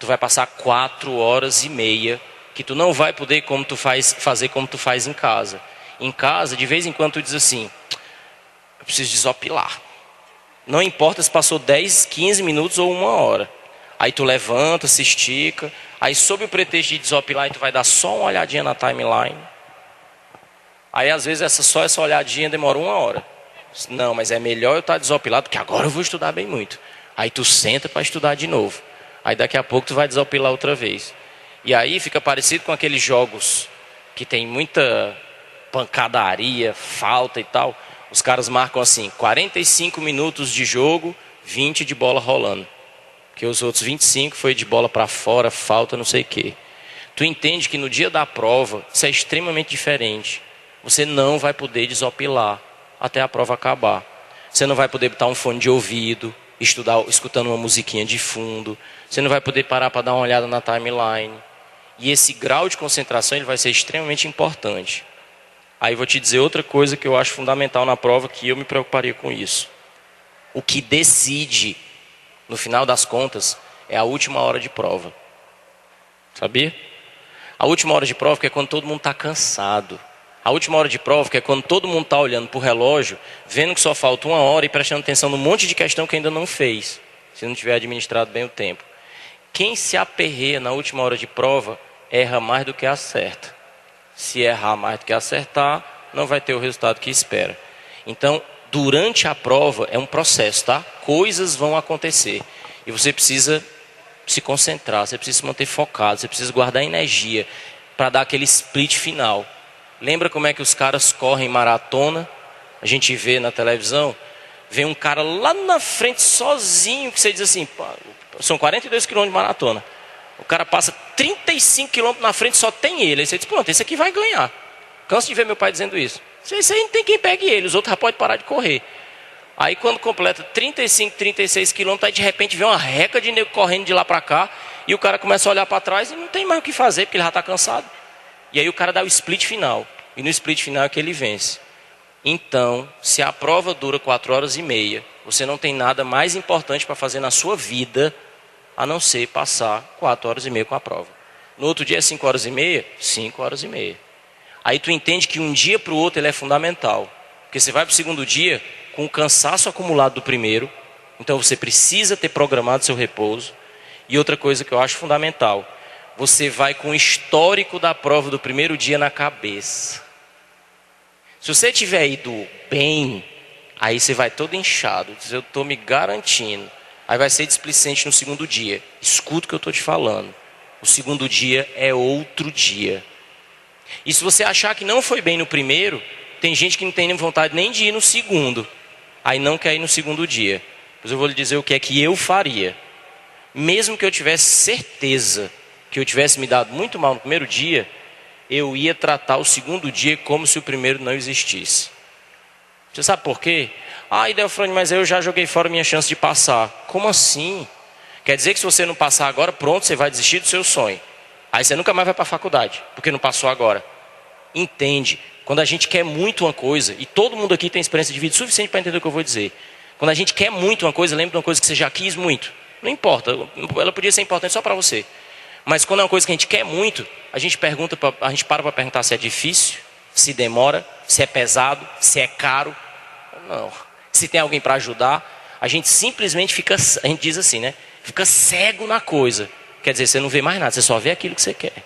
vai passar 4 horas e meia, que tu não vai poder fazer como tu faz em casa. Em casa, de vez em quando tu diz assim, eu preciso desopilar. Não importa se passou 10, 15 minutos ou 1 hora. Aí tu levanta, se estica. Aí sob o pretexto de desopilar, tu vai dar só uma olhadinha na timeline. Aí às vezes só essa olhadinha demora 1 hora. Não, mas é melhor eu estar desopilado, porque agora eu vou estudar bem muito. Aí tu senta para estudar de novo. Aí daqui a pouco tu vai desopilar outra vez. E aí fica parecido com aqueles jogos que tem muita pancadaria, falta e tal. Os caras marcam assim, 45 minutos de jogo, 20 de bola rolando. Porque os outros 25 foi de bola para fora, falta, não sei o quê. Tu entende que no dia da prova, isso é extremamente diferente. Você não vai poder desopilar até a prova acabar. Você não vai poder botar um fone de ouvido, escutando uma musiquinha de fundo. Você não vai poder parar para dar uma olhada na timeline. E esse grau de concentração ele vai ser extremamente importante. Aí vou te dizer outra coisa que eu acho fundamental na prova, que eu me preocuparia com isso. O que decide, no final das contas, é a última hora de prova. Sabia? A última hora de prova que é quando todo mundo está cansado. A última hora de prova que é quando todo mundo está olhando para o relógio, vendo que só falta 1 hora e prestando atenção num monte de questão que ainda não fez, se não tiver administrado bem o tempo. Quem se aperreia na última hora de prova, erra mais do que acerta. Se errar mais do que acertar, não vai ter o resultado que espera. Então, durante a prova é um processo, tá? Coisas vão acontecer. E você precisa se concentrar, você precisa se manter focado, você precisa guardar energia para dar aquele split final. Lembra como é que os caras correm maratona? A gente vê na televisão, vem um cara lá na frente sozinho, que você diz assim, são 42 quilômetros de maratona. O cara passa 35 quilômetros na frente, só tem ele. Aí você diz, pronto, esse aqui vai ganhar. Canso de ver meu pai dizendo isso. Isso aí não tem quem pegue ele, os outros já podem parar de correr. Aí quando completa 35, 36 quilômetros, aí de repente vem uma reca de nego correndo de lá para cá, e o cara começa a olhar para trás e não tem mais o que fazer, porque ele já está cansado. E aí o cara dá o split final, e no split final é que ele vence. Então, se a prova dura 4 horas e meia, você não tem nada mais importante para fazer na sua vida, a não ser passar 4 horas e meia com a prova. No outro dia é 5 horas e meia, 5 horas e meia. Aí tu entende que um dia para o outro ele é fundamental. Porque você vai para o segundo dia com o cansaço acumulado do primeiro. Então você precisa ter programado seu repouso. E outra coisa que eu acho fundamental. Você vai com o histórico da prova do primeiro dia na cabeça. Se você tiver ido bem, aí você vai todo inchado. Diz, eu estou me garantindo. Aí vai ser displicente no segundo dia. Escuta o que eu estou te falando. O segundo dia é outro dia. E se você achar que não foi bem no primeiro, tem gente que não tem vontade nem de ir no segundo. Aí não quer ir no segundo dia. Pois eu vou lhe dizer o que é que eu faria. Mesmo que eu tivesse certeza que eu tivesse me dado muito mal no primeiro dia, eu ia tratar o segundo dia como se o primeiro não existisse. Você sabe por quê? Delfrânio, mas eu já joguei fora minha chance de passar. Como assim? Quer dizer que se você não passar agora, pronto, você vai desistir do seu sonho. Aí você nunca mais vai para a faculdade, porque não passou agora. Entende? Quando a gente quer muito uma coisa, e todo mundo aqui tem experiência de vida suficiente para entender o que eu vou dizer. Quando a gente quer muito uma coisa, lembra de uma coisa que você já quis muito. Não importa, ela podia ser importante só para você. Mas quando é uma coisa que a gente quer muito, a gente para para perguntar se é difícil, se demora, se é pesado, se é caro. Não. Se tem alguém para ajudar, a gente simplesmente a gente diz assim, né? Fica cego na coisa. Quer dizer, você não vê mais nada, você só vê aquilo que você quer.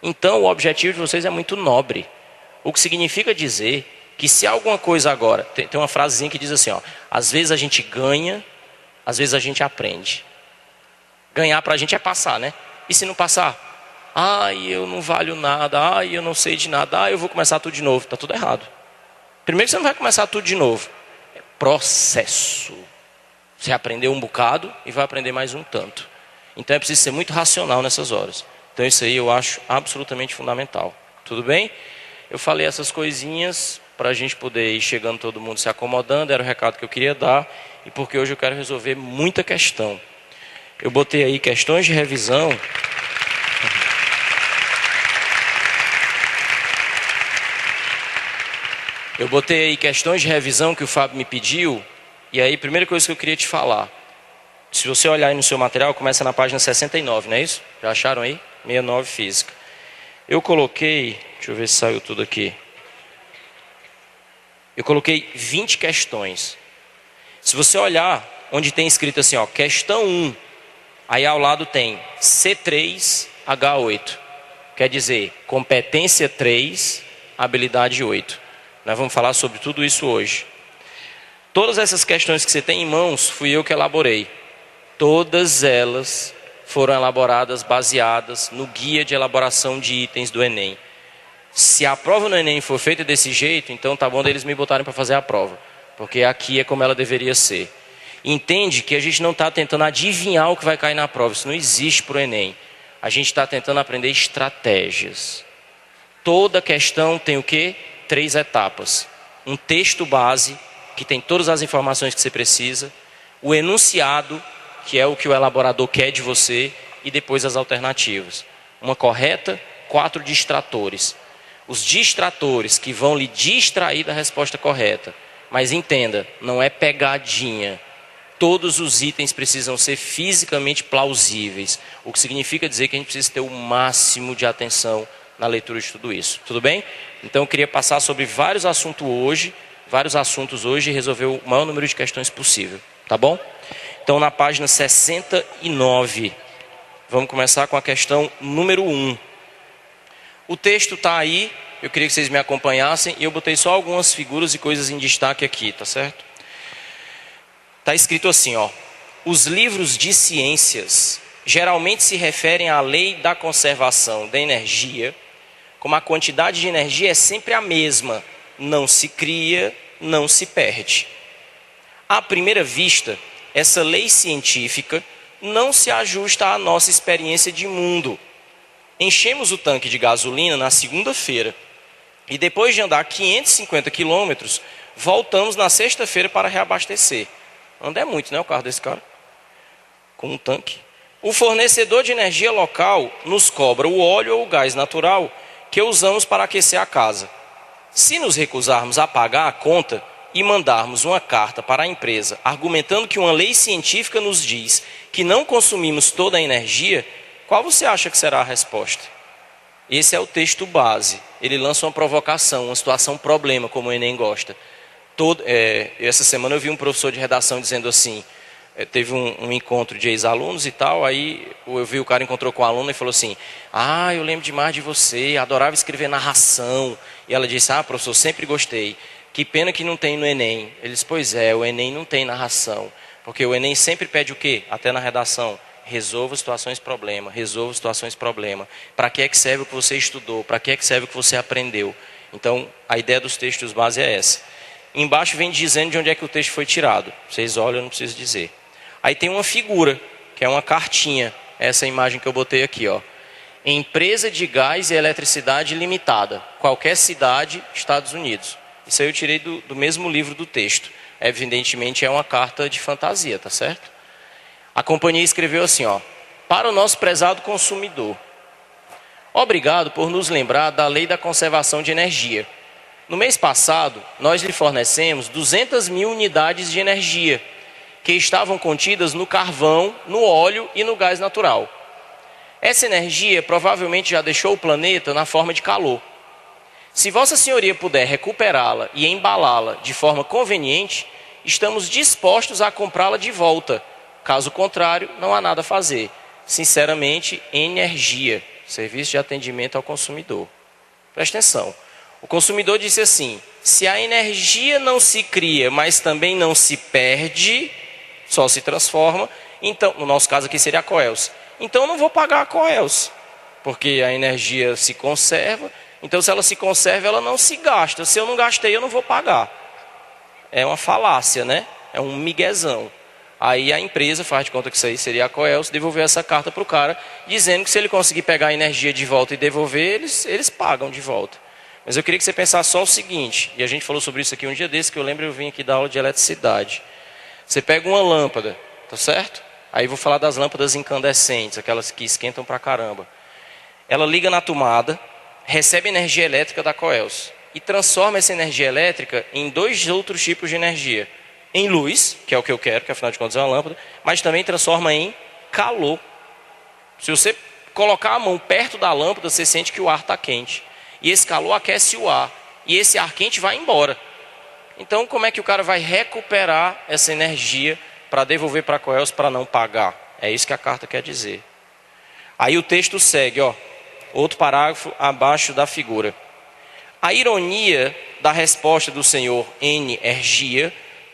Então o objetivo de vocês é muito nobre. O que significa dizer que se alguma coisa agora... Tem uma frasezinha que diz assim, ó. Às vezes a gente ganha, às vezes a gente aprende. Ganhar pra gente é passar, né? E se não passar? Eu não valho nada, eu não sei de nada, eu vou começar tudo de novo. Tá tudo errado. Primeiro que você não vai começar tudo de novo. É processo. Você aprendeu um bocado e vai aprender mais um tanto. Então é preciso ser muito racional nessas horas. Então isso aí eu acho absolutamente fundamental. Tudo bem? Eu falei essas coisinhas para a gente poder ir chegando, todo mundo se acomodando. Era o recado que eu queria dar. E porque hoje eu quero resolver muita questão. Eu botei aí questões de revisão. Eu botei aí questões de revisão que o Fábio me pediu. E aí, primeira coisa que eu queria te falar. Se você olhar aí no seu material, começa na página 69, não é isso? Já acharam aí? 69 física. Eu coloquei, deixa eu ver se saiu tudo aqui. Eu coloquei 20 questões. Se você olhar onde tem escrito assim, ó, questão 1, aí ao lado tem C3H8. Quer dizer, competência 3, habilidade 8. Nós vamos falar sobre tudo isso hoje. Todas essas questões que você tem em mãos, fui eu que elaborei. Todas elas foram elaboradas baseadas no guia de elaboração de itens do Enem. Se a prova no Enem for feita desse jeito, então tá bom deles me botarem para fazer a prova. Porque aqui é como ela deveria ser. Entende que a gente não está tentando adivinhar o que vai cair na prova. Isso não existe para o Enem. A gente está tentando aprender estratégias. Toda questão tem o quê? 3 etapas. Um texto base, que tem todas as informações que você precisa. O enunciado, que é o que o elaborador quer de você. E depois as alternativas. Uma correta, 4 distratores. Os distratores que vão lhe distrair da resposta correta. Mas entenda, não é pegadinha. Todos os itens precisam ser fisicamente plausíveis. O que significa dizer que a gente precisa ter o máximo de atenção na leitura de tudo isso. Tudo bem? Então eu queria passar sobre vários assuntos hoje e resolver o maior número de questões possível. Tá bom? Então na página 69, vamos começar com a questão número 1. O texto está aí, eu queria que vocês me acompanhassem e eu botei só algumas figuras e coisas em destaque aqui, tá certo? Está escrito assim, ó. Os livros de ciências geralmente se referem à lei da conservação da energia, como a quantidade de energia é sempre a mesma, não se cria, não se perde. À primeira vista, essa lei científica não se ajusta à nossa experiência de mundo. Enchemos o tanque de gasolina na segunda-feira e depois de andar 550 quilômetros, voltamos na sexta-feira para reabastecer. Anda é muito, né, o carro desse cara? Com um tanque. O fornecedor de energia local nos cobra o óleo ou o gás natural que usamos para aquecer a casa. Se nos recusarmos a pagar a conta e mandarmos uma carta para a empresa argumentando que uma lei científica nos diz que não consumimos toda a energia, qual você acha que será a resposta? Esse é o texto base. Ele lança uma provocação, uma situação problema, como o Enem gosta. Essa semana eu vi um professor de redação dizendo assim, teve um encontro de ex-alunos e tal, aí eu vi o cara encontrou com a aluna e falou assim, eu lembro demais de você, adorava escrever narração. E ela disse, professor, sempre gostei. Que pena que não tem no Enem. Ele disse, pois é, o Enem não tem narração. Porque o Enem sempre pede o quê? Até na redação. Resolva situações problema, resolva situações problema. Para que é que serve o que você estudou? Para que é que serve o que você aprendeu? Então, a ideia dos textos base é essa. Embaixo vem dizendo de onde é que o texto foi tirado. Vocês olham, eu não preciso dizer. Aí tem uma figura, que é uma cartinha. Essa imagem que eu botei aqui, ó. Empresa de Gás e Eletricidade Limitada. Qualquer cidade, Estados Unidos. Isso aí eu tirei do mesmo livro do texto. Evidentemente é uma carta de fantasia, tá certo? A companhia escreveu assim, ó. Para o nosso prezado consumidor. Obrigado por nos lembrar da Lei da Conservação de Energia. No mês passado, nós lhe fornecemos 200 mil unidades de energia, que estavam contidas no carvão, no óleo e no gás natural. Essa energia provavelmente já deixou o planeta na forma de calor. Se Vossa Senhoria puder recuperá-la e embalá-la de forma conveniente, estamos dispostos a comprá-la de volta. Caso contrário, não há nada a fazer. Sinceramente, Energia, Serviço de Atendimento ao Consumidor. Presta atenção. O consumidor disse assim, se a energia não se cria, mas também não se perde, só se transforma, então, no nosso caso aqui seria a Coelce. Então eu não vou pagar a Coelce, porque a energia se conserva, então se ela se conserva, ela não se gasta. Se eu não gastei, eu não vou pagar. É uma falácia, né? É um miguezão. Aí a empresa faz de conta que isso aí seria a Coelce, devolver essa carta para o cara, dizendo que se ele conseguir pegar a energia de volta e devolver, eles pagam de volta. Mas eu queria que você pensasse só o seguinte, e a gente falou sobre isso aqui um dia desse, que eu lembro eu vim aqui dar aula de eletricidade. Você pega uma lâmpada, tá certo? Aí eu vou falar das lâmpadas incandescentes, aquelas que esquentam pra caramba. Ela liga na tomada, recebe energia elétrica da Coelce e transforma essa energia elétrica em 2 outros tipos de energia. em luz, que é o que eu quero, que afinal de contas é uma lâmpada, mas também transforma em calor. Se você colocar a mão perto da lâmpada, você sente que o ar está quente. E esse calor aquece o ar. E esse ar quente vai embora. Então, como é que o cara vai recuperar essa energia para devolver para a Coelce para não pagar? É isso que a carta quer dizer. Aí o texto segue, ó, outro parágrafo abaixo da figura. A ironia da resposta do senhor Energia,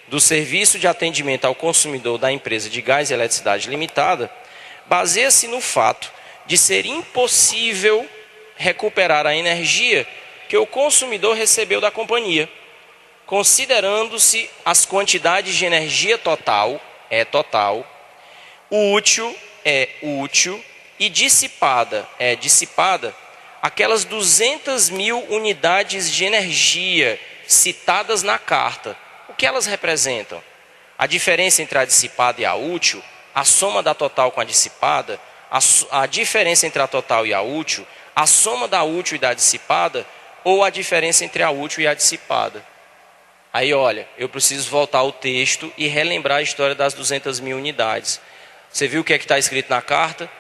do Serviço de Atendimento ao Consumidor da Empresa de Gás e Eletricidade Limitada, baseia-se no fato de ser impossível recuperar a energia que o consumidor recebeu da companhia, considerando-se as quantidades de energia total, útil e dissipada, aquelas 200 mil unidades de energia citadas na carta. O que elas representam? A diferença entre a dissipada e a útil, a soma da total com a dissipada, a diferença entre a total e a útil, a soma da útil e da dissipada, ou a diferença entre a útil e a dissipada. Aí olha, eu preciso voltar ao texto e relembrar a história das 200 mil unidades. Você viu o que é que está escrito na carta?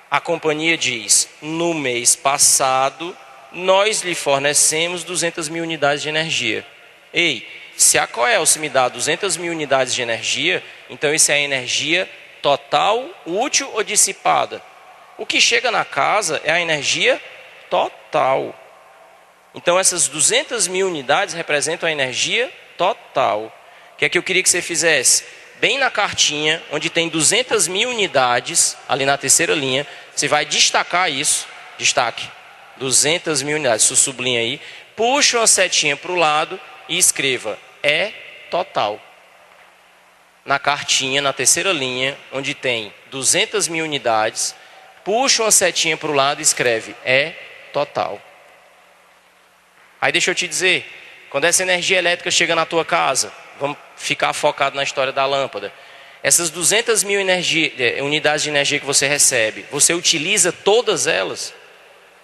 A companhia diz, no mês passado, nós lhe fornecemos 200 mil unidades de energia. Ei, se a Coelce me dá 200 mil unidades de energia, então isso é energia total, útil ou dissipada? O que chega na casa é a energia total. Então essas 200 mil unidades representam a energia total. O que é que eu queria que você fizesse? Bem na cartinha, onde tem 200 mil unidades, ali na terceira linha, você vai destacar isso, destaque, 200 mil unidades, isso sublinha aí, puxa uma setinha para o lado e escreva, é total. Na cartinha, na terceira linha, onde tem 200 mil unidades, puxa uma setinha para o lado e escreve, é total. Aí deixa eu te dizer, quando essa energia elétrica chega na tua casa, vamos ficar focado na história da lâmpada. Essas 200 mil unidades de energia que você recebe, você utiliza todas elas?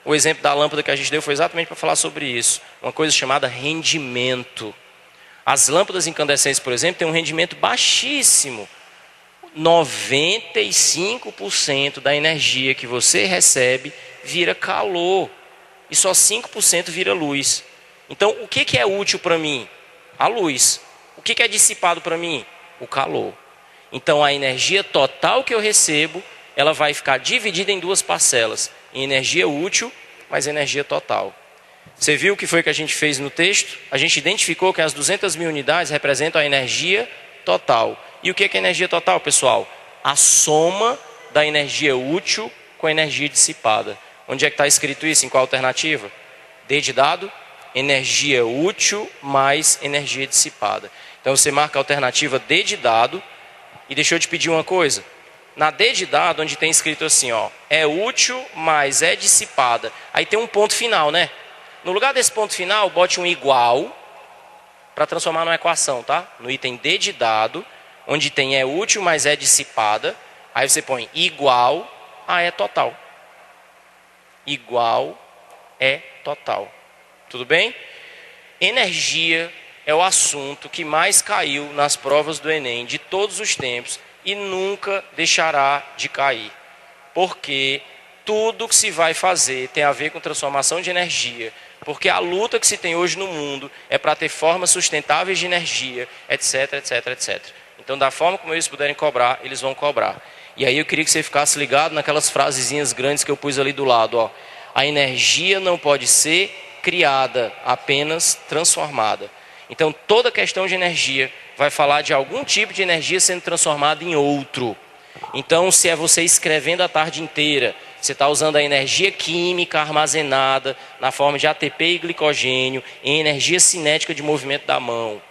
O exemplo da lâmpada que a gente deu foi exatamente para falar sobre isso. Uma coisa chamada rendimento. As lâmpadas incandescentes, por exemplo, têm um rendimento baixíssimo. 95% da energia que você recebe vira calor. E só 5% vira luz. Então, o que é útil para mim? A luz. O que é dissipado para mim? O calor. Então, a energia total que eu recebo, ela vai ficar dividida em duas parcelas. Em energia útil, mais energia total. Você viu o que foi que a gente fez no texto? A gente identificou que as 200 mil unidades representam a energia total. E o que é energia total, pessoal? A soma da energia útil com a energia dissipada. Onde é que está escrito isso? Em qual alternativa? D de dado, energia útil mais energia dissipada. Então você marca a alternativa D de dado. E deixa eu te pedir uma coisa. Na D de dado, onde tem escrito assim, ó, é útil mais é dissipada. Aí tem um ponto final, né? No lugar desse ponto final, bote um igual para transformar numa equação, tá? No item D de dado, onde tem é útil mais é dissipada. Aí você põe igual a é total. Igual é total. Tudo bem? Energia é o assunto que mais caiu nas provas do Enem de todos os tempos e nunca deixará de cair. Porque tudo que se vai fazer tem a ver com transformação de energia. Porque a luta que se tem hoje no mundo é para ter formas sustentáveis de energia, etc, etc, etc. Então, da forma como eles puderem cobrar, eles vão cobrar. E aí eu queria que você ficasse ligado naquelas frasezinhas grandes que eu pus ali do lado, ó. A energia não pode ser criada, apenas transformada. Então, toda questão de energia vai falar de algum tipo de energia sendo transformada em outro. Então, se é você escrevendo a tarde inteira, você está usando a energia química armazenada na forma de ATP e glicogênio em energia cinética de movimento da mão.